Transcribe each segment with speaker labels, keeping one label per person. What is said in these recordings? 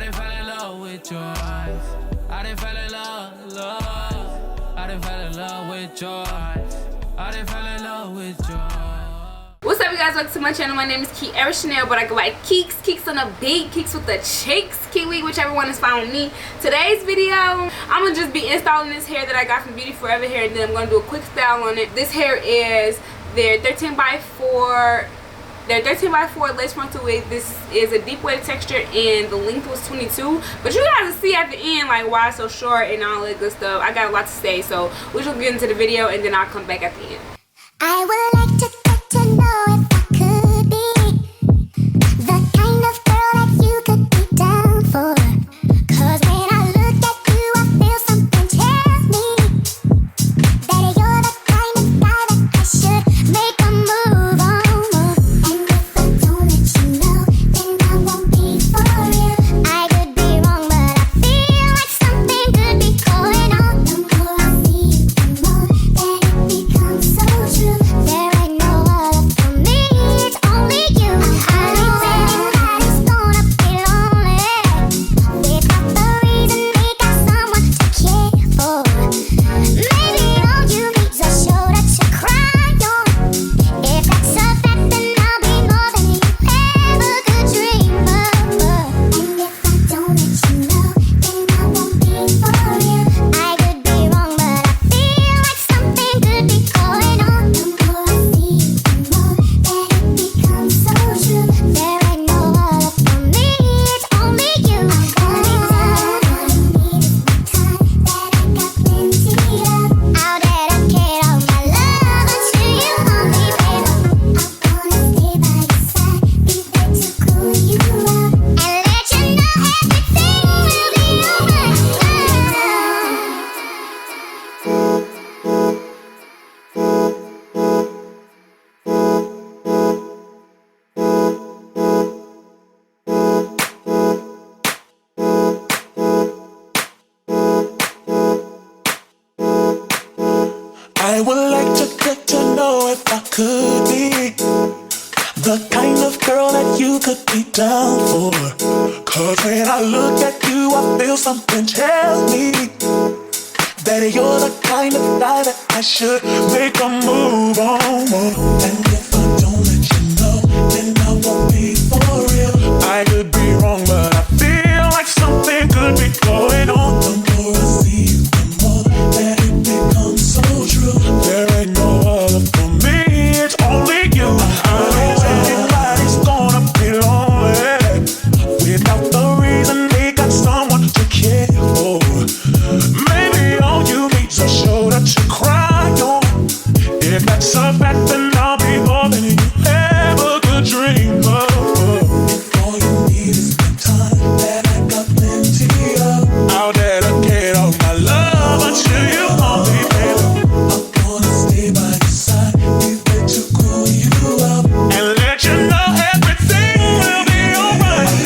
Speaker 1: I done fell in love with your eyes. I done fell in love. I done fell in love with your eyes. I done fell in love with your eyes.
Speaker 2: What's up, you guys? Welcome to my channel. My name is Kiara Chanel, but I go by Keeks. Keeks on the beat, Keeks with the cheeks, Kiwi, whichever one is fine with me. Today's video, I'm gonna just be installing this hair that I got from BeautyForever hair, and then I'm gonna do a quick style on it. This hair is their 13 by 4 lace frontal wig. This is a deep weighted texture, and the length was 22. But you guys will see at the end like why it's so short and all that good stuff. I got a lot to say, so we shall get into the video, and then I'll come back at the end.
Speaker 3: I would like to get to know if I could be the kind of girl that you could be down for. 'Cause when I look at you, I feel something tell me that you're the kind of guy that I should make a move on. And if I don't let you know, then I won't be for real. I could be wrong, but I feel like something could be going on. The more I see you, the more that it becomes so true. There ain't no other for me, it's only you. I know anybody's gonna be lonely without the reason they got someone to care for. Maybe all you need is a shoulder to cry on. If that's a fact, then I'll be more than you ever could dream of. And if I don't let you know, then I won't be for real. I could be wrong, but I feel like something could be going on. The more I see you, the more that it becomes so true. There ain't no other for me, it's only you. All you need is my time that I got plenty of. I'll dedicate all my love to you, only baby. I wanna stay by your side, be there to cool you up, and let you know everything will be alright.
Speaker 4: I would like to get to know if I could be the kind of girl that you could be down for. 'Cause when I look at you, I feel something tell me that you're the kind of guy that I should make a move on. And if I don't let you know, then I won't be for real. I could be wrong, but I feel like something could be going on. The more I see you, the more that it becomes so true. There ain't no other for me, it's only you. I know anybody's gonna be lonely without the reason they got someone to care for. Maybe all you need's a shoulder to cry on. If that's a fact, then I'll be more than you ever could dream of. If all you need is my time that I got plenty of, I'll dedicate all my love unto you only, baby. I wanna stay by your side, be there to cool you up, and let you know everything will be alright.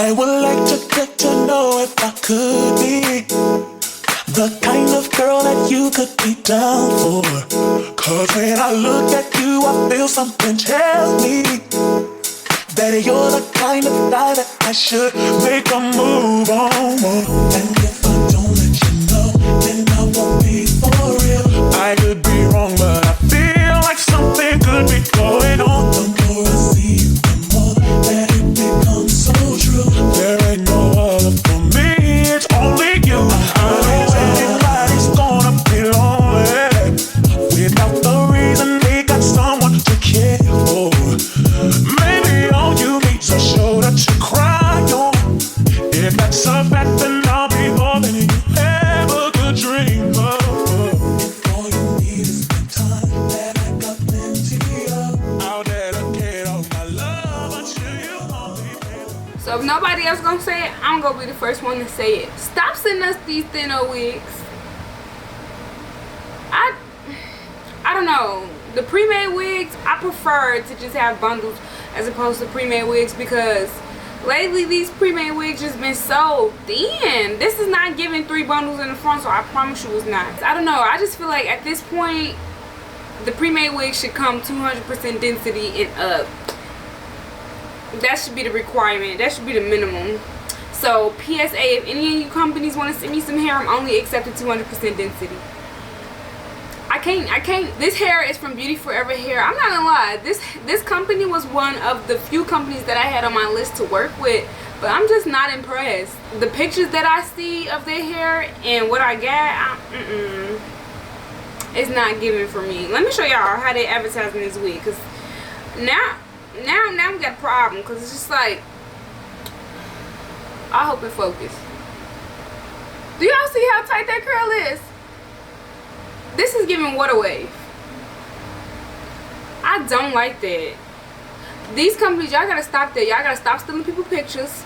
Speaker 4: I would like to get to know if I could be the kind of girl that you could be down for. Cause when I look at you, I feel something tell me that you're the kind of guy that I should make a move on. And if I don't let you know, then I won't be for real. I could be wrong, but I feel like something could be going on. The more I see you, the more that it becomes so true. There ain't no other for me, it's only you. I know anybody's gonna be lonely without the reason they got someone to care for. Maybe all you need's a shoulder to cry on. If that's a fact, then I'll be more than you ever could dream of. If all you need is the time that I got plenty of, I'll dedicate all my love until you only feel.
Speaker 2: So if nobody else gonna say it, I'm gonna be the first one to say it. Stop sending us these thinner wigs. I don't know. The pre-made wigs, I prefer to just have bundles as opposed to pre-made wigs, because lately these pre-made wigs just been so thin. This is not giving 3 bundles in the front, so I promise you it's not. I don't know. I just feel like at this point, the pre-made wig should come 200% density and up. That should be the requirement. That should be the minimum. So PSA, if any of you companies want to send me some hair, I'm only accepting 200% density. I can't. This hair is from BeautyForever hair. I'm not gonna lie. This company was one of the few companies that I had on my list to work with, but I'm just not impressed. The pictures that I see of their hair and what I got, it's not giving for me. Let me show y'all how they advertising this wig, cause now we got a problem, cause it's just like, I hope it focus. Do y'all see how tight that curl is? This is giving water wave. I don't like that. These companies, y'all gotta stop that. Y'all gotta stop stealing people's pictures.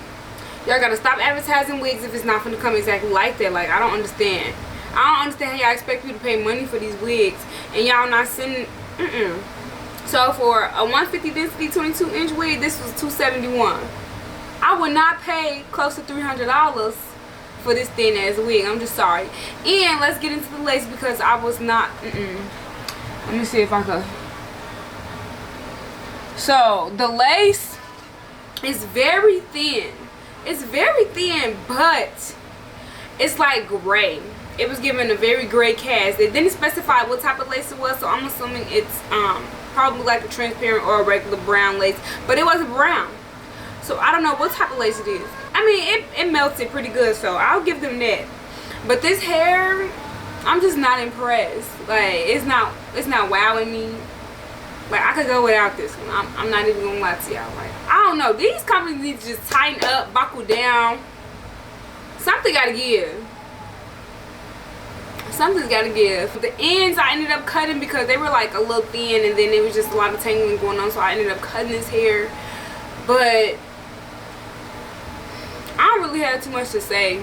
Speaker 2: Y'all gotta stop advertising wigs if it's not gonna come exactly like that. Like, I don't understand. I don't understand how y'all expect people to pay money for these wigs and y'all not sending. So for a 150 density 22-inch wig, this was $271. I would not pay close to $300 for this thin ass wig. I'm just sorry. And let's get into the lace, because I was not let me see if I could. So the lace is very thin. It's very thin, but it's like gray. It was given a very gray cast. It didn't specify what type of lace it was, so I'm assuming it's probably like a transparent or a regular brown lace, but it wasn't brown. So I don't know what type of lace it is. I mean, it melted pretty good, so I'll give them that. But this hair, I'm just not impressed. Like, it's not wowing me. Like, I could go without this one. I'm not even gonna lie to y'all. Like, I don't know. These companies need to just tighten up, buckle down. Something gotta give. Something's gotta give. The ends I ended up cutting because they were like a little thin, and then there was just a lot of tangling going on, so I ended up cutting this hair. But I don't really have too much to say.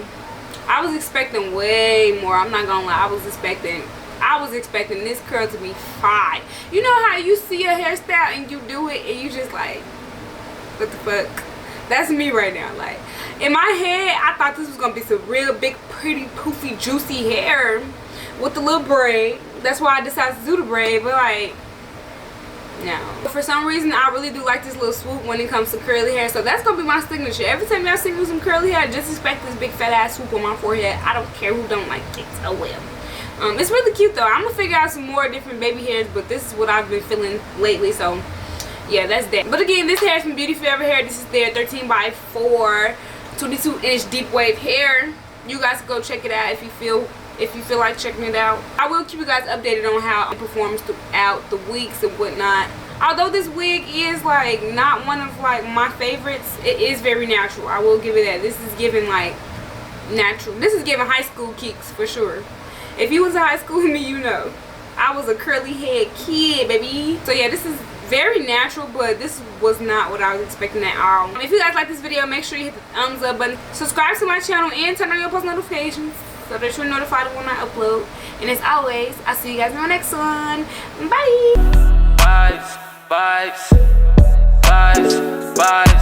Speaker 2: I was expecting way more. I'm not gonna lie. I was expecting this curl to be fine. You know how you see a hairstyle and you do it and you just like, what the fuck? That's me right now. Like, in my head, I thought this was gonna be some real big, pretty, poofy, juicy hair with the little braid. That's why I decided to do the braid. But like, no. For some reason, I really do like this little swoop when it comes to curly hair. So that's going to be my signature. Every time y'all see me with some curly hair, just expect this big fat ass swoop on my forehead. I don't care who don't like it. Oh well. It's really cute though. I'm going to figure out some more different baby hairs, but this is what I've been feeling lately. So yeah, that's that. But again, this hair is from BeautyForever hair. This is their 13x4 22-inch deep wave hair. You guys can go check it out if you feel like checking it out. I will keep you guys updated on how it performs throughout the weeks and whatnot. Although this wig is like not one of like my favorites, it is very natural. I will give it that. This is giving like natural. This is giving high school kicks for sure. If you was in high school with me, you know. I was a curly head kid, baby. So yeah, this is very natural, but this was not what I was expecting at all. If you guys like this video, make sure you hit the thumbs up button. Subscribe to my channel and turn on your post notifications so that you're notified when I upload. And as always, I'll see you guys in my next one. Bye.
Speaker 1: Vibes, vibes, vibes, vibes.